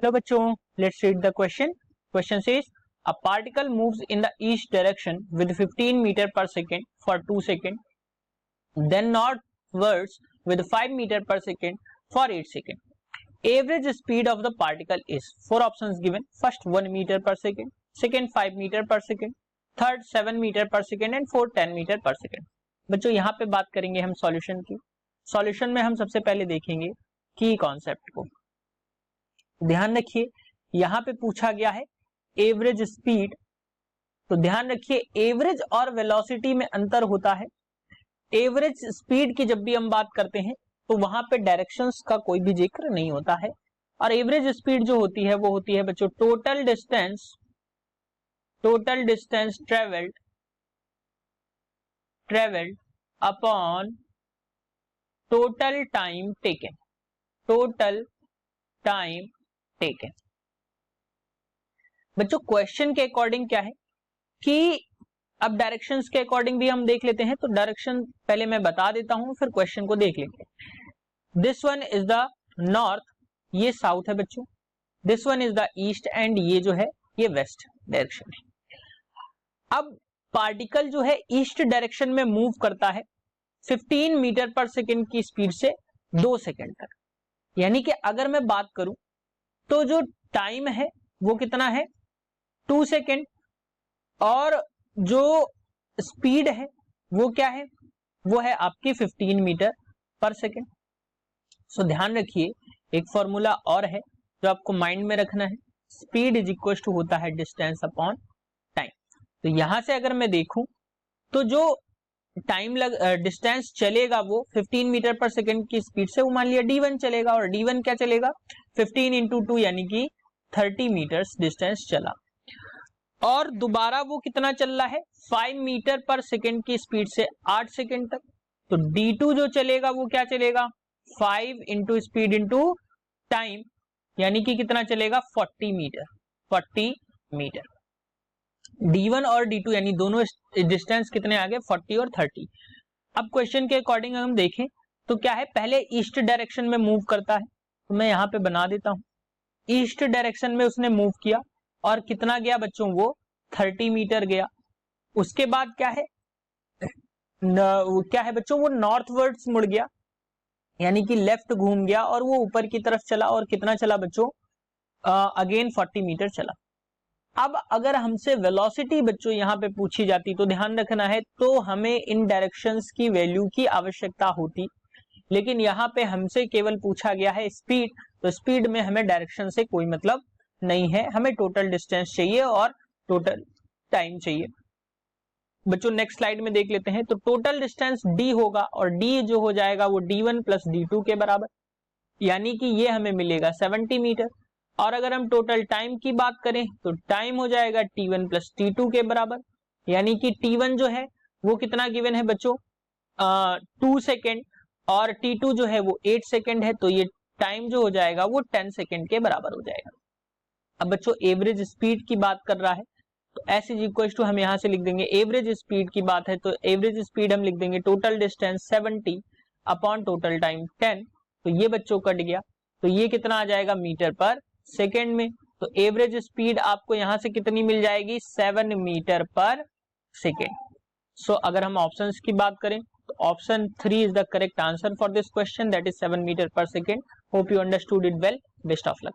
लो बच्चों, let's read the question. Question says a particle moves in the east direction with 15 meter per second for 2 seconds, then northwards with 5 meter per second for 8 seconds. Average speed of the particle is, 4 options given. First 1 meter per second, second 5 meter per second, third 7 meter per second and fourth 10 meter per second. बच्चों यहाँ पे बात करेंगे हम solution की. Solution में हम सबसे पहले देखेंगे की कॉन्सेप्ट को. ध्यान रखिए यहाँ पे पूछा गया है एवरेज स्पीड. तो ध्यान रखिए एवरेज और वेलोसिटी में अंतर होता है. एवरेज स्पीड की जब भी हम बात करते हैं तो वहां पे डायरेक्शंस का कोई भी जिक्र नहीं होता है. और एवरेज स्पीड जो होती है वो होती है बच्चों total distance travelled upon total time taken. बच्चों क्वेश्चन के अकॉर्डिंग क्या है कि अब डायरेक्शंस के अकॉर्डिंग भी हम देख लेते हैं. तो डायरेक्शन पहले मैं बता देता हूं फिर क्वेश्चन को देख लेंगे. This one is the north, ये साउथ है बच्चों. This one is the east and ये जो है ये वेस्ट डायरेक्शन है. अब पार्टिकल जो है ईस्ट डायरेक्शन में मूव करता है 15 मीटर पर सेकेंड की स्पीड से 2 सेकेंड तक. यानी कि अगर मैं बात करूं तो जो टाइम है वो कितना है 2 सेकेंड और जो स्पीड है वो क्या है वो है आपकी 15 मीटर पर सेकेंड. सो ध्यान रखिए एक फॉर्मूला और है जो आपको माइंड में रखना है. स्पीड इज इक्वल टू होता है डिस्टेंस अपॉन टाइम. तो यहां से अगर मैं देखूं तो जो टाइम डिस्टेंस चलेगा वो 15 मीटर पर सेकेंड की स्पीड से वो मान लिया d1 चलेगा. और d1 क्या चलेगा 15 इंटू 2 यानी कि 30 मीटर्स डिस्टेंस चला. और दोबारा वो कितना चल रहा है 5 मीटर पर सेकेंड की स्पीड से 8 सेकेंड तक. तो d2 जो चलेगा वो क्या चलेगा 5 इंटू स्पीड इंटू टाइम यानी कि कितना चलेगा 40 मीटर. d1 और d2 यानी दोनों डिस्टेंस कितने आ गए 40 और 30. अब क्वेश्चन के अकॉर्डिंग हम देखें तो क्या है पहले ईस्ट डायरेक्शन में मूव करता है. तो मैं यहाँ पे बना देता हूं. ईस्ट डायरेक्शन में उसने मूव किया और कितना गया बच्चों वो 30 मीटर गया. उसके बाद क्या है बच्चों वो नॉर्थवर्ड्स मुड़ गया यानी कि लेफ्ट घूम गया और वो ऊपर की तरफ चला. और कितना चला बच्चों अगेन 40 मीटर चला. अब अगर हमसे वेलोसिटी बच्चों यहाँ पे पूछी जाती तो ध्यान रखना है तो हमें इन डायरेक्शंस की वैल्यू की आवश्यकता होती. लेकिन यहाँ पे हमसे केवल पूछा गया है स्पीड. तो स्पीड में हमें डायरेक्शन से कोई मतलब नहीं है. हमें टोटल डिस्टेंस चाहिए और टोटल टाइम चाहिए. बच्चों नेक्स्ट स्लाइड में देख लेते हैं. तो टोटल डिस्टेंस d होगा और d जो हो जाएगा वो d1 प्लस d2 के बराबर यानी कि ये हमें मिलेगा 70 मीटर. और अगर हम टोटल टाइम की बात करें तो टाइम हो जाएगा t1 प्लस t2 के बराबर यानी कि t1 जो है वो कितना गिवन है बच्चों 2 सेकेंड और t2 जो है वो 8 सेकेंड है. तो ये टाइम जो हो जाएगा वो 10 सेकेंड के बराबर हो जाएगा. अब बच्चों एवरेज स्पीड की बात कर रहा है तो s इज इक्वल टू हम यहाँ से लिख देंगे एवरेज स्पीड की बात है तो एवरेज स्पीड हम लिख देंगे total distance 70 upon total time 10. तो ये बच्चों कट गया तो ये कितना आ जाएगा मीटर पर सेकेंड में. तो एवरेज स्पीड आपको यहाँ से कितनी मिल जाएगी 7 मीटर पर सेकेंड. सो अगर हम ऑप्शंस की बात करें तो option 3 is the correct answer for this question that is 7 metre per second. Hope you understood it well. Best of luck.